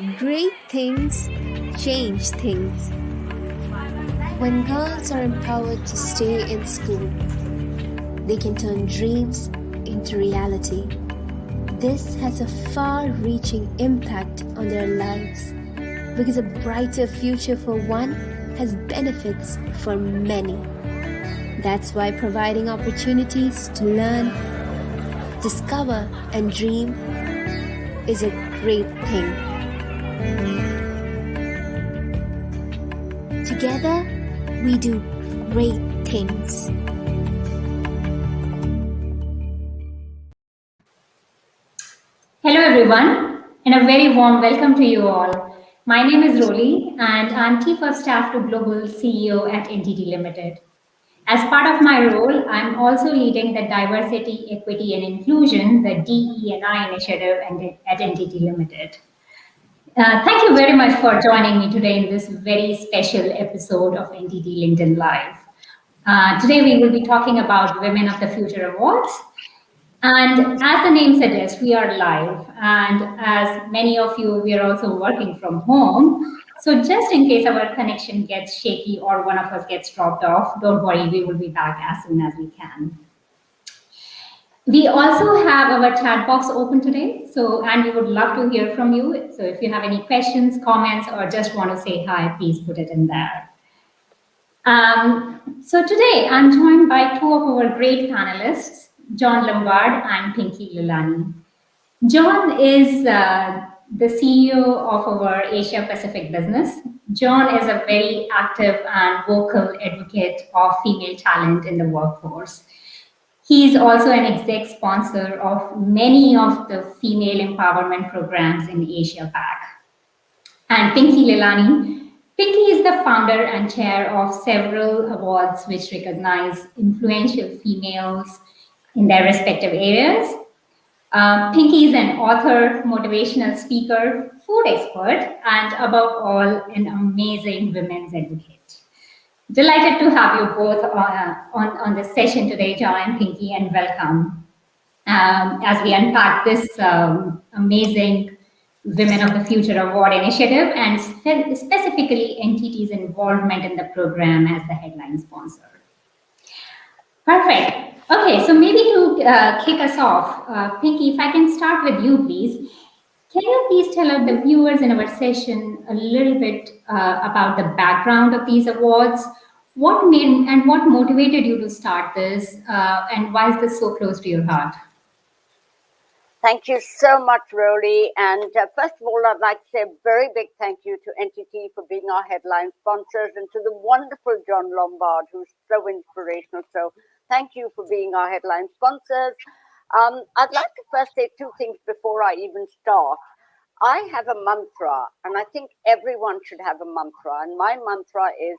Great things change things. When girls are empowered to stay in school, they can turn dreams into reality. This has a far-reaching impact on their lives because a brighter future for one has benefits for many. That's why providing opportunities to learn, discover, and dream is a great thing. Together, we do great things. Hello everyone, and a very warm welcome to you all. My name is Roli, and I'm Chief of Staff to Global CEO at NTT Limited. As part of my role, I'm also leading the Diversity, Equity and Inclusion, the DE&I initiative at NTT Limited. Thank you very much for joining me today in this very special episode of NTT LinkedIn Live. Today we will be talking about Women of the Future Awards. And as the name suggests, we are live. And as many of you, we are also working from home. So just in case our connection gets shaky or one of us gets dropped off, don't worry, we will be back as soon as we can. We also have our chat box open today. And we would love to hear from you. So if you have any questions, comments, or just want to say hi, please put it in there. So today I'm joined by two of our great panelists, John Lombard and Pinky Lilani. John is the CEO of our Asia Pacific business. John is a very active and vocal advocate of female talent in the workforce. He is also an exec sponsor of many of the female empowerment programs in Asia Pac. And Pinky Lilani. Pinky is the founder and chair of several awards which recognize influential females in their respective areas. Pinky is an author, motivational speaker, food expert, and above all, an amazing women's advocate. Delighted to have you both on this session today, John and Pinky, and welcome as we unpack this amazing Women of the Future Award initiative and specifically NTT's involvement in the program as the headline sponsor. Perfect. Okay, so maybe to kick us off, Pinky, if I can start with you, please. Can you please tell the viewers in our session a little bit about the background of these awards? What motivated you to start this, and why is this so close to your heart? Thank you so much, Roli. And first of all, I'd like to say a very big thank you to NTT for being our headline sponsors and to the wonderful John Lombard, who's so inspirational. So thank you for being our headline sponsors. I'd like to first say two things before I even start. I have a mantra, and I think everyone should have a mantra. And my mantra is,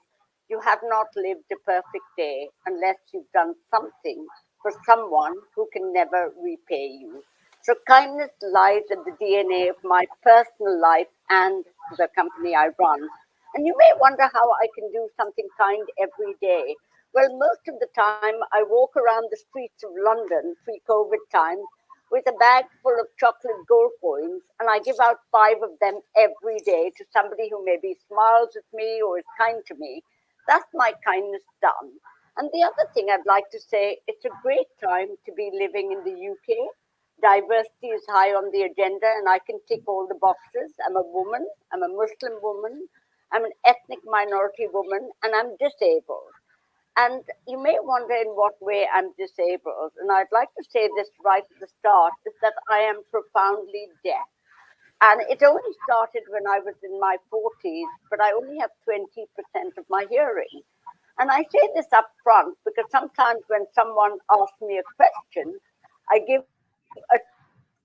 you have not lived a perfect day unless you've done something for someone who can never repay you. So kindness lies in the DNA of my personal life and the company I run. And you may wonder how I can do something kind every day. Well, most of the time I walk around the streets of London pre-COVID times with a bag full of chocolate gold coins, and I give out 5 of them every day to somebody who maybe smiles at me or is kind to me. That's my kindness done. And the other thing I'd like to say, it's a great time to be living in the UK. Diversity is high on the agenda, and I can tick all the boxes. I'm a woman, I'm a Muslim woman, I'm an ethnic minority woman, and I'm disabled. And you may wonder in what way I'm disabled. And I'd like to say this right at the start, is that I am profoundly deaf. And it only started when I was in my 40s, but I only have 20% of my hearing. And I say this up front because sometimes when someone asks me a question, I give a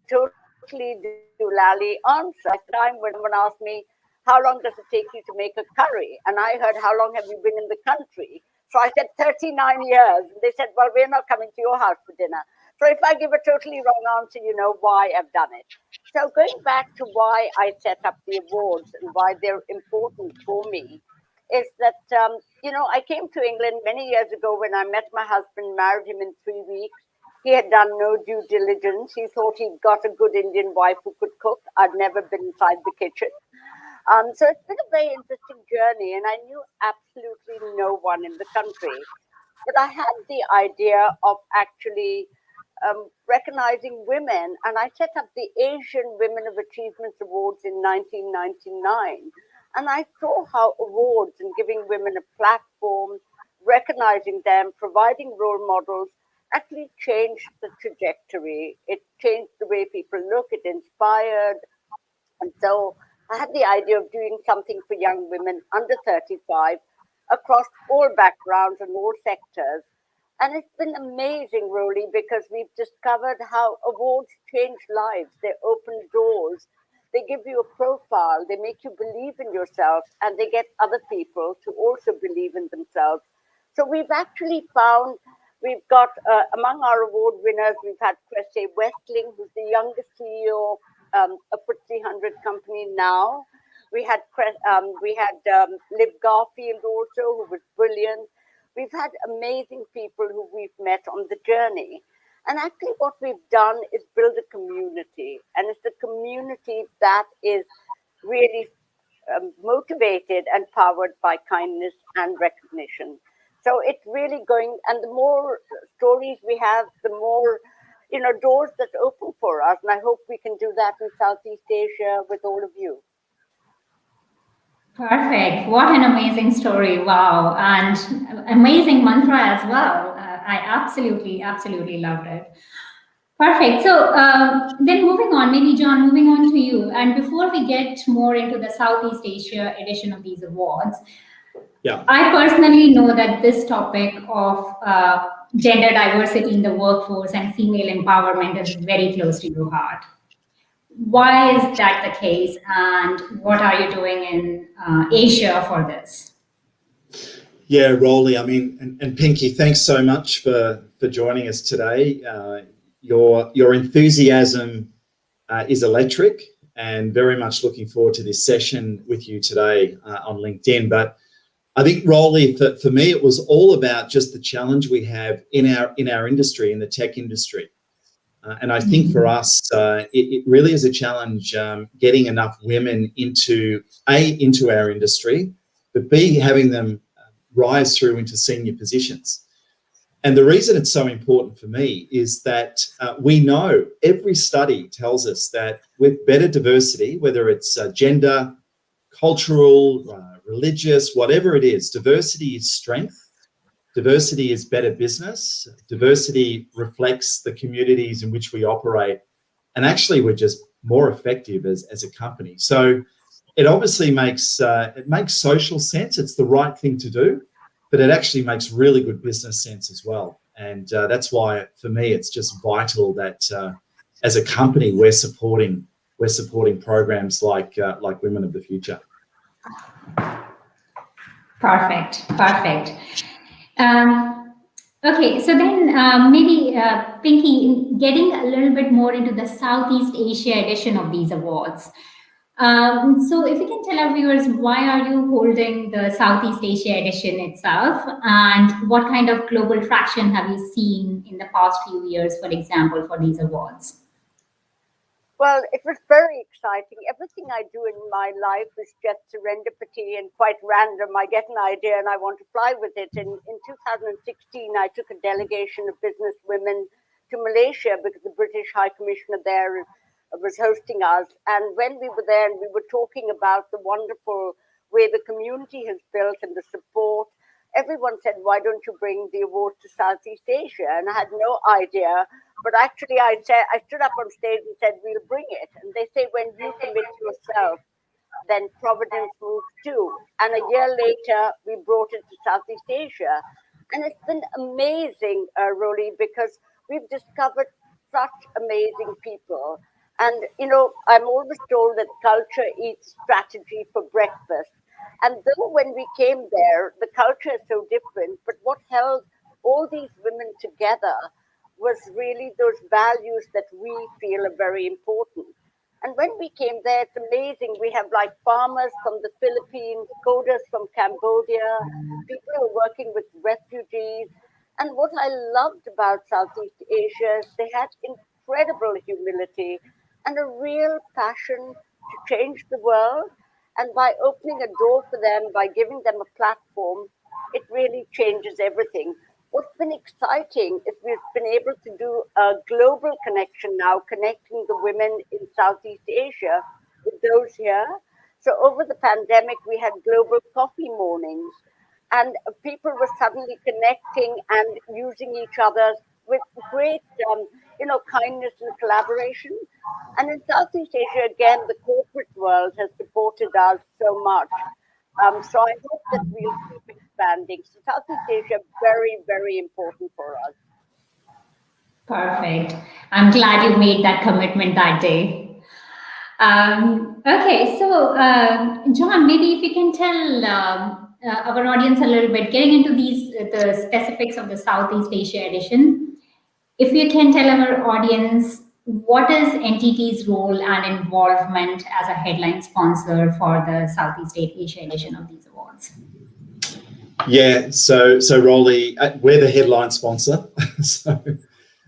totally doolally answer. At the time when someone asked me, how long does it take you to make a curry? And I heard, how long have you been in the country? So I said, 39 years. And they said, well, we're not coming to your house for dinner. So if I give a totally wrong answer, you know why I've done it. So going back to why I set up the awards and why they're important for me is that, I came to England many years ago when I met my husband, married him in 3 weeks. He had done no due diligence. He thought he'd got a good Indian wife who could cook. I'd never been inside the kitchen. So it's been a very interesting journey, and I knew absolutely no one in the country. But I had the idea of actually recognizing women, and I set up the Asian Women of Achievement Awards in 1999. And I saw how awards and giving women a platform, recognizing them, providing role models, actually changed the trajectory. It changed the way people look, it inspired. And so I had the idea of doing something for young women under 35 across all backgrounds and all sectors. And it's been amazing, Roli, because we've discovered how awards change lives. They open doors. They give you a profile. They make you believe in yourself, and they get other people to also believe in themselves. So we've actually found we've got among our award winners, we've had Cressy Westling, who's the youngest CEO of a FTSE 100 company now. We had Liv Garfield also, who was brilliant. We've had amazing people who we've met on the journey. And actually what we've done is build a community. And it's a community that is really motivated and powered by kindness and recognition. So it's really going, and the more stories we have, the more, doors that open for us. And I hope we can do that in Southeast Asia with all of you. Perfect. What an amazing story. Wow. And amazing mantra as well. I absolutely, absolutely loved it. Perfect. So then moving on, maybe John, moving on to you. And before we get more into the Southeast Asia edition of these awards, I personally know that this topic of gender diversity in the workforce and female empowerment is very close to your heart. Why is that the case, and what are you doing in Asia for this? Yeah, Roli, I mean, and Pinky, thanks so much for joining us today. Your enthusiasm is electric, and very much looking forward to this session with you today on LinkedIn. But I think, Roli, for me, it was all about just the challenge we have in our industry, in the tech industry. And I think for us, it really is a challenge getting enough women into our industry, but B, having them rise through into senior positions. And the reason it's so important for me is that we know every study tells us that with better diversity, whether it's gender, cultural, religious, whatever it is, diversity is strength. Diversity is better business. Diversity reflects the communities in which we operate. And actually, we're just more effective as a company. So it obviously makes social sense. It's the right thing to do, but it actually makes really good business sense as well. And that's why, for me, it's just vital that as a company, we're supporting programs like Women of the Future. Perfect. Okay, so then maybe Pinky, getting a little bit more into the Southeast Asia edition of these awards. So if you can tell our viewers, why are you holding the Southeast Asia edition itself, and what kind of global traction have you seen in the past few years, for example, for these awards? Well, it was very exciting. Everything I do in my life is just serendipity and quite random. I get an idea and I want to fly with it. And in 2016, I took a delegation of business women to Malaysia because the British High Commissioner there was hosting us. And when we were there and we were talking about the wonderful way the community has built and the support, everyone said, why don't you bring the award to Southeast Asia? And I had no idea. But actually, I stood up on stage and said, we'll bring it. And they say, when you commit yourself, then Providence moves too. And a year later, we brought it to Southeast Asia. And it's been amazing, Roli, because we've discovered such amazing people. And, I'm always told that culture eats strategy for breakfast. And though when we came there, the culture is so different, but what held all these women together was really those values that we feel are very important. And when we came there, it's amazing. We have like farmers from the Philippines, coders from Cambodia, people who are working with refugees. And what I loved about Southeast Asia is they had incredible humility and a real passion to change the world. And by opening a door for them, by giving them a platform, it really changes everything. What's been exciting is we've been able to do a global connection now, connecting the women in Southeast Asia with those here. So over the pandemic, we had global coffee mornings, and people were suddenly connecting and using each other with great, kindness and collaboration. And in Southeast Asia, again, the corporate world has supported us so much. So I hope that we'll keep expanding. So Southeast Asia, very, very important for us. Perfect. I'm glad you made that commitment that day. Okay, so John, maybe if you can tell our audience a little bit, getting into the specifics of the Southeast Asia edition, if you can tell our audience what is NTT's role and involvement as a headline sponsor for the Southeast Asia edition of these awards. Yeah, so Roli, we're the headline sponsor.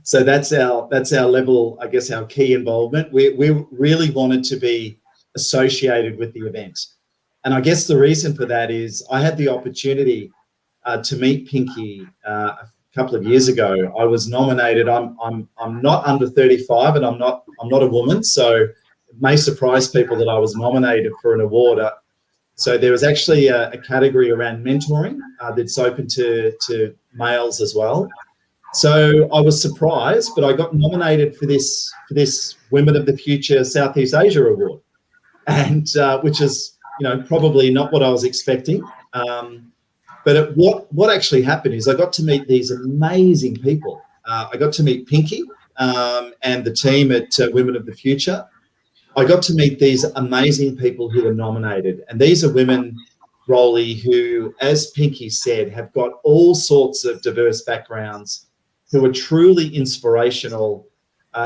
So that's our level, I guess, our key involvement. We really wanted to be associated with the event. And I guess the reason for that is I had the opportunity to meet Pinky a couple of years ago. I was nominated. I'm not under 35 and I'm not a woman, so it may surprise people that I was nominated for an award. So there was actually a category around mentoring that's open to males as well. So I was surprised, but I got nominated for this Women of the Future Southeast Asia Award, and which is probably not what I was expecting. But what actually happened is I got to meet these amazing people. I got to meet Pinky and the team at Women of the Future. I got to meet these amazing people who were nominated, and these are women, Roli, who, as Pinky said, have got all sorts of diverse backgrounds, who are truly inspirational,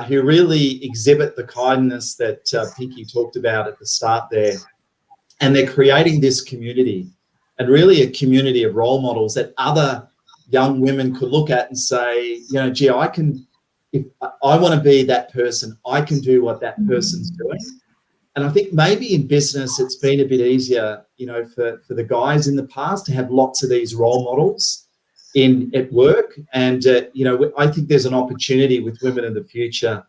who really exhibit the kindness that Pinky talked about at the start there. And they're creating this community, and really a community of role models that other young women could look at and say, gee, if I want to be that person, I can do what that person's doing. And I think maybe in business, it's been a bit easier, for the guys in the past to have lots of these role models at work. And, I think there's an opportunity with Women of the Future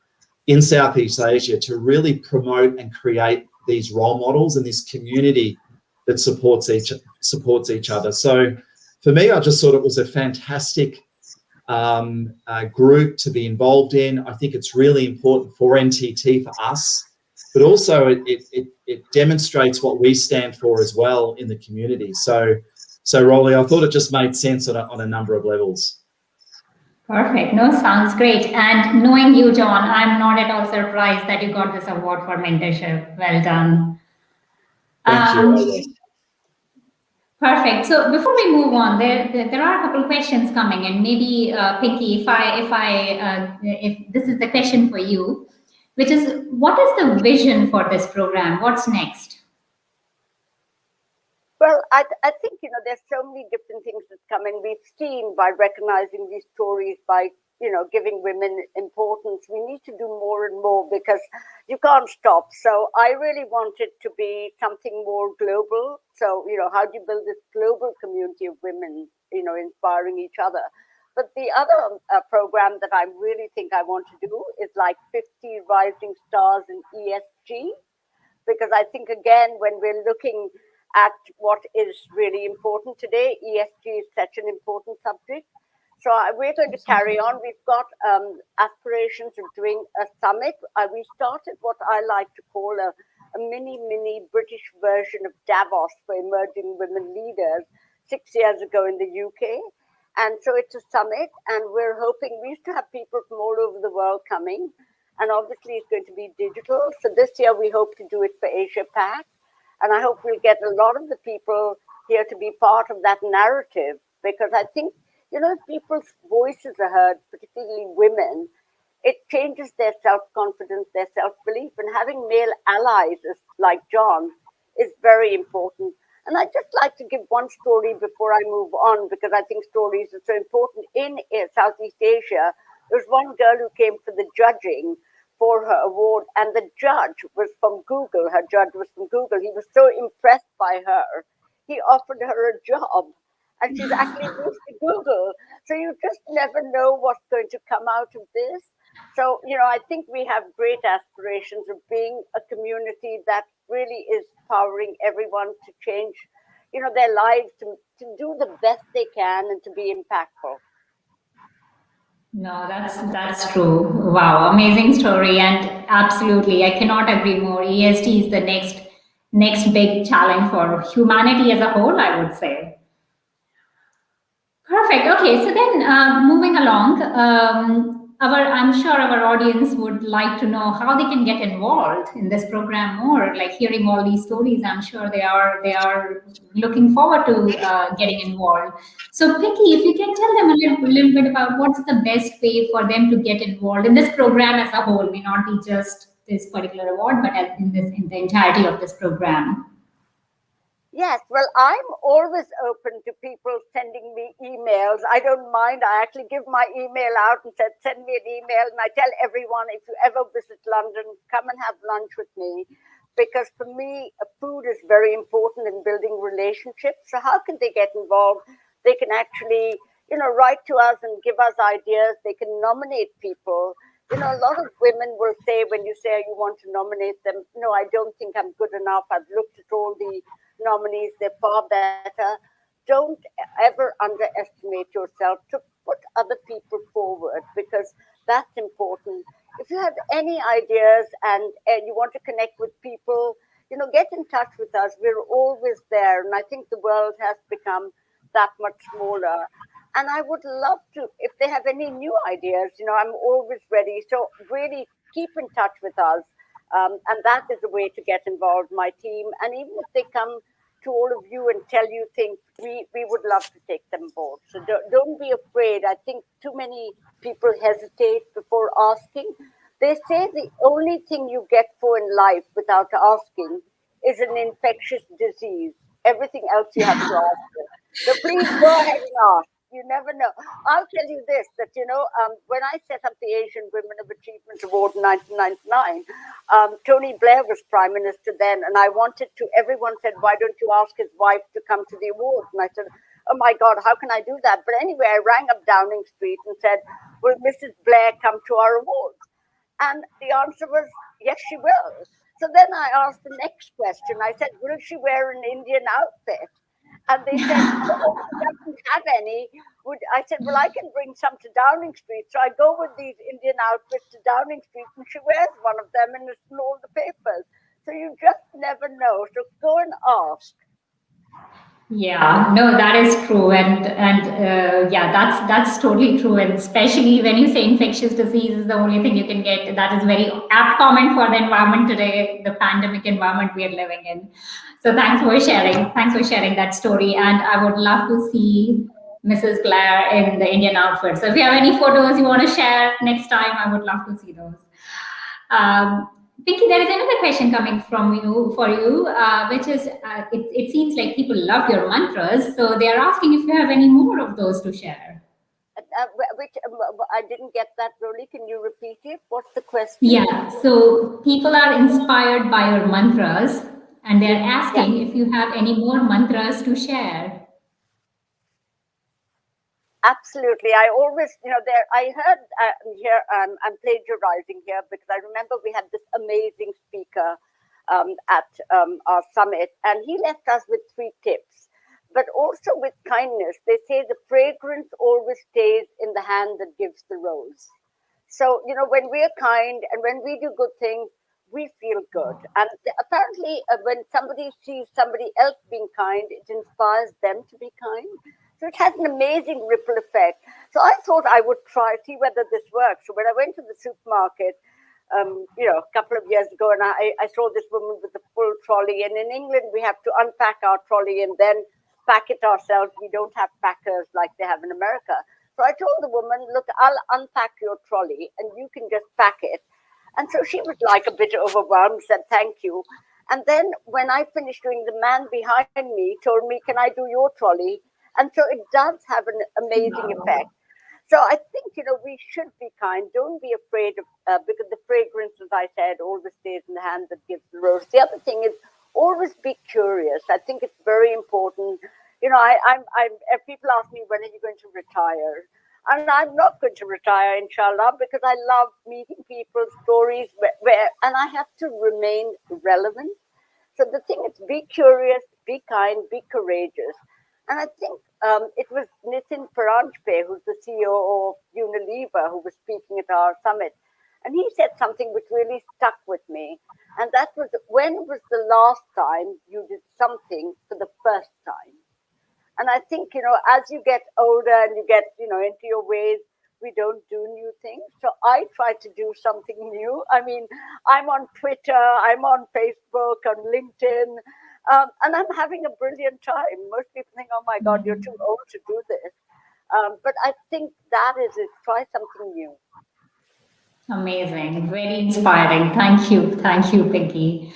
in Southeast Asia to really promote and create these role models and this community that supports each other. So for me, I just thought it was a fantastic group to be involved in. I think it's really important for NTT, for us, but also it demonstrates what we stand for as well in the community. So Roli, I thought it just made sense on a number of levels. Perfect. No, sounds great. And knowing you, John, I'm not at all surprised that you got this award for mentorship. Well done. Thank you. Perfect. So before we move on, there are a couple of questions coming, and maybe Pinky, if this is the question for you, which is, what is the vision for this program? What's next? Well, I think, there's so many different things that come in. We've seen by recognizing these stories, by, giving women importance, we need to do more and more because you can't stop. So I really want it to be something more global. So, how do you build this global community of women, inspiring each other? But the other program that I really think I want to do is like 50 rising stars in ESG, because I think, again, when we're looking at what is really important today, ESG is such an important subject. So we're going to carry on. We've got aspirations of doing a summit. We started what I like to call a mini British version of Davos for emerging women leaders 6 years ago in the UK. And so it's a summit, and we're hoping, we used to have people from all over the world coming, and obviously it's going to be digital. So this year we hope to do it for Asia Pac, and I hope we'll get a lot of the people here to be part of that narrative, because I think, if people's voices are heard, particularly women, it changes their self-confidence, their self-belief, and having male allies like John is very important. And I'd just like to give one story before I move on, because I think stories are so important. In Southeast Asia, there was one girl who came for the judging for her award, and the judge was from Google. Her judge was from Google. He was so impressed by her, he offered her a job, and she's actually moved to Google. So you just never know what's going to come out of this. So, I think we have great aspirations of being a community that really is powering everyone to change, their lives, to do the best they can and to be impactful. No, that's true. Wow, amazing story, and absolutely, I cannot agree more. ESG is the next big challenge for humanity as a whole, I would say. Perfect. Okay, so then moving along, I'm sure our audience would like to know how they can get involved in this program more. Like hearing all these stories, I'm sure they are looking forward to getting involved. So, Pinky, if you can tell them a little bit about what's the best way for them to get involved in this program as a whole, may not be just this particular award, but in the entirety of this program. Yes, well, I'm always open to people sending me emails. I don't mind. I actually give my email out and said, send me an email. And I tell everyone, if you ever visit London, come and have lunch with me. Because for me, food is very important in building relationships. So how can they get involved? They can actually, write to us and give us ideas. They can nominate people. A lot of women will say, when you say you want to nominate them, no, I don't think I'm good enough. I've looked at all the nominees, they're far better. Don't ever underestimate yourself, to put other people forward, because that's important. If you have any ideas and you want to connect with people, get in touch with us. We're always there. And I think the world has become that much smaller. And I would love to, if they have any new ideas, I'm always ready. So really keep in touch with us. And that is a way to get involved, my team. And even if they come to all of you and tell you things, we would love to take them board. So don't be afraid. I think too many people hesitate before asking. They say the only thing you get for in life without asking is an infectious disease. Everything else you have to ask for. So please go ahead and ask. You never know. I'll tell you this, that, when I set up the Asian Women of Achievement Award in 1999, Tony Blair was Prime Minister then, and I wanted to, everyone said, why don't you ask his wife to come to the awards? And I said, oh my God, how can I do that? But anyway, I rang up Downing Street and said, will Mrs. Blair come to our awards? And the answer was, yes, she will. So then I asked the next question. I said, will she wear an Indian outfit? And they said, no, she doesn't have any. I said, well, I can bring some to Downing Street. So I go with these Indian outfits to Downing Street, and she wears one of them, and it's in all the papers. So you just never know. So go and ask. Yeah, no, that is true, and yeah, that's totally true, and especially when you say infectious disease is the only thing you can get. That is very apt comment for the environment today, the pandemic environment we are living in. So thanks for sharing. Thanks for sharing that story, and I would love to see Mrs. Blair in the Indian outfit. So if you have any photos you want to share next time, I would love to see those. Pinky, there is another question coming from you which is it seems like people love your mantras, so they are asking if you have any more of those to share. I didn't get that, Roli. Can you repeat it? What's the question? Yeah, so people are inspired by your mantras, and they're asking if you have any more mantras to share. Absolutely. I always, I heard here, I'm plagiarizing here, because I remember we had this amazing speaker at our summit, and he left us with 3 tips, but also with kindness. They say the fragrance always stays in the hand that gives the rose. So, when we're kind and when we do good things, we feel good. And apparently, when somebody sees somebody else being kind, it inspires them to be kind. So it has an amazing ripple effect. So I thought I would see whether this works. So when I went to the supermarket, a couple of years ago, and I saw this woman with a full trolley. And in England, we have to unpack our trolley and then pack it ourselves. We don't have packers like they have in America. So I told the woman, look, I'll unpack your trolley and you can just pack it. And so she was like a bit overwhelmed, said, thank you. And then when I finished doing, the man behind me told me, can I do your trolley? And so it does have an amazing effect. So I think, we should be kind. Don't be afraid of, because the fragrance, as I said, always stays in the hand that gives the rose. The other thing is always be curious. I think it's very important. People ask me, when are you going to retire? And I'm not going to retire, inshallah, because I love meeting people's stories and I have to remain relevant. So the thing is, be curious, be kind, be courageous. And I think it was Nitin Paranjpe, who's the CEO of Unilever, who was speaking at our summit. And he said something which really stuck with me. And that was, when was the last time you did something for the first time? And I think, as you get older and you get, into your ways, we don't do new things. So I try to do something new. I mean, I'm on Twitter, I'm on Facebook, on LinkedIn, and I'm having a brilliant time. Most people think, oh my God, you're too old to do this. But I think that is it. Try something new. Amazing. Very inspiring. Thank you. Thank you, Pinky.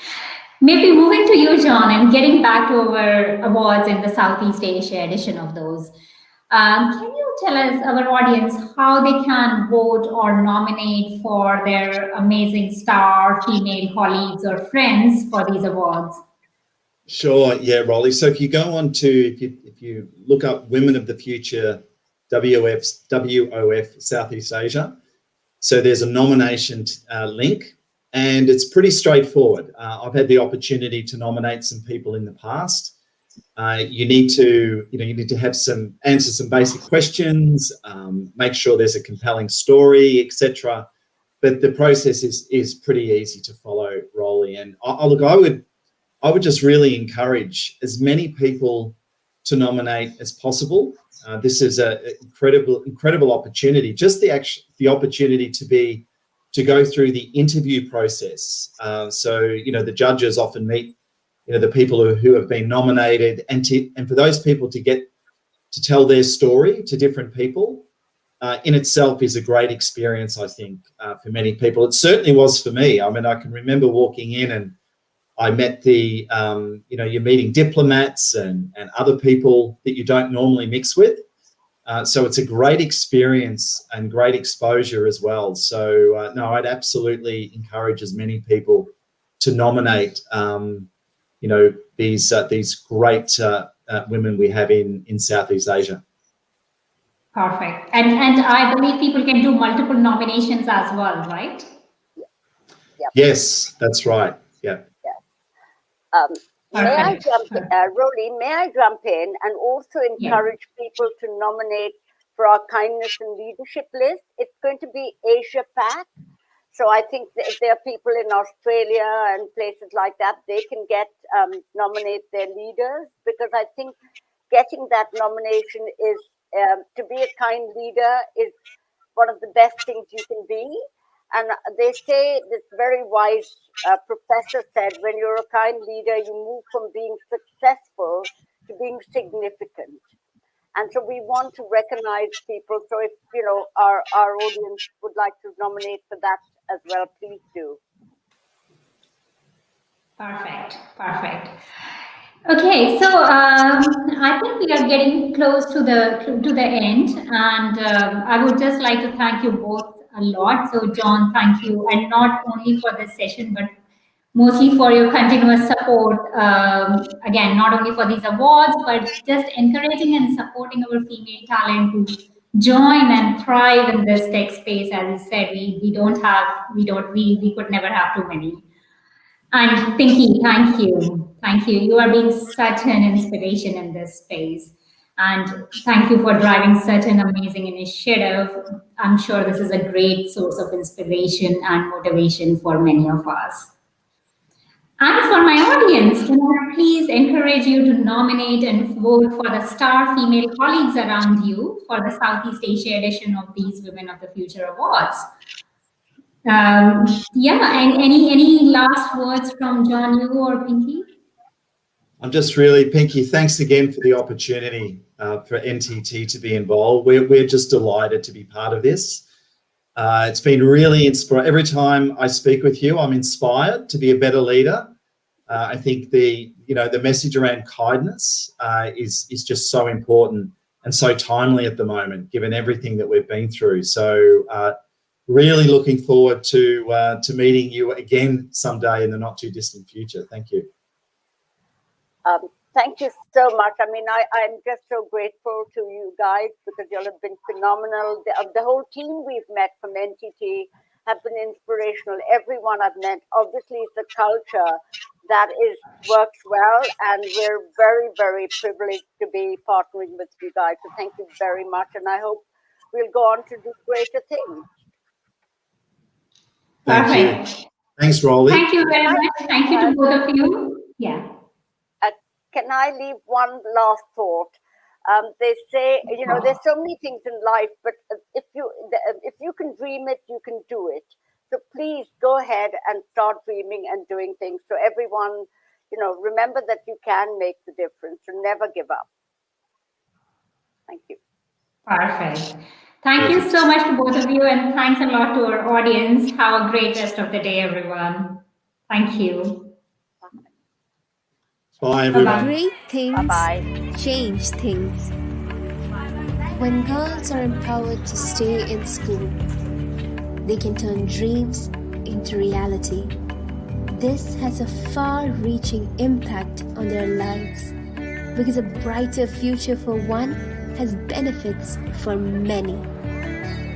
Maybe moving to you, John, and getting back to our awards in the Southeast Asia edition of those. Can you tell us, our audience, how they can vote or nominate for their amazing star female colleagues or friends for these awards? Sure, yeah, Roli. So if you go on to, if you look up Women of the Future, WOF Southeast Asia, so there's a nomination link. And it's pretty straightforward. I've had the opportunity to nominate some people in the past. You need to answer some basic questions, make sure there's a compelling story, etc. But the process is pretty easy to follow, Roli. And I would just really encourage as many people to nominate as possible. This is an incredible opportunity. Just the opportunity to go through the interview process. So, the judges often meet, the people who have been nominated, and for those people to get to tell their story to different people in itself is a great experience, I think, for many people. It certainly was for me. I mean, I can remember walking in and I met you're meeting diplomats and other people that you don't normally mix with. So it's a great experience and great exposure as well. So no, I'd absolutely encourage as many people to nominate, these great women we have in Southeast Asia. Perfect. And I believe people can do multiple nominations as well, right? Yeah. Yes, that's right. Yeah. May I jump in, Roli, may I jump in and also encourage people to nominate for our kindness and leadership list? It's going to be Asia Pac. So I think if there are people in Australia and places like that, they can nominate their leaders, because I think getting that nomination is, to be a kind leader is one of the best things you can be. And they say, this very wise professor said, when you're a kind leader, you move from being successful to being significant. And so we want to recognize people. So if, our audience would like to nominate for that as well, please do. Perfect. Okay, so I think we are getting close to the end, and I would just like to thank you both a lot. So John, thank you, and not only for this session, but mostly for your continuous support. Again, not only for these awards, but just encouraging and supporting our female talent to join and thrive in this tech space. As you said, we could never have too many. And Pinky, thank you. You are being such an inspiration in this space. And thank you for driving such an amazing initiative. I'm sure this is a great source of inspiration and motivation for many of us. And for my audience, can I please encourage you to nominate and vote for the star female colleagues around you for the Southeast Asia edition of these Women of the Future Awards. And any last words from John, you or Pinky? I'm just Pinky, thanks again for the opportunity for NTT to be involved. We're just delighted to be part of this. It's been really inspiring. Every time I speak with you, I'm inspired to be a better leader. I think the message around kindness is just so important and so timely at the moment, given everything that we've been through. So really looking forward to meeting you again someday in the not too distant future. Thank you. Thank you so much. I mean, I'm just so grateful to you guys because you all have been phenomenal. The whole team we've met from NTT have been inspirational. Everyone I've met, obviously, it's a culture that works well, and we're very, very privileged to be partnering with you guys. So thank you very much, and I hope we'll go on to do greater things. Thank Perfect. you. Thanks, Roli. Thank you very much. Thank you to both of you. Yeah. Can I leave one last thought? They say, there's so many things in life, but if you can dream it, you can do it. So please go ahead and start dreaming and doing things. So everyone, remember that you can make the difference and never give up. Thank you. Perfect. Thank you so much to both of you, and thanks a lot to our audience. Have a great rest of the day, everyone. Thank you. Bye, everyone. Great things Bye-bye. change things. When girls are empowered to stay in school, they can turn dreams into reality. This has a far-reaching impact on their lives because a brighter future for one has benefits for many.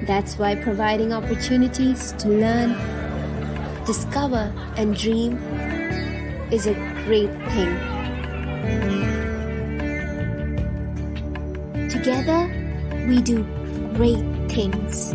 That's why providing opportunities to learn, discover, and dream is a great thing. Together, we do great things.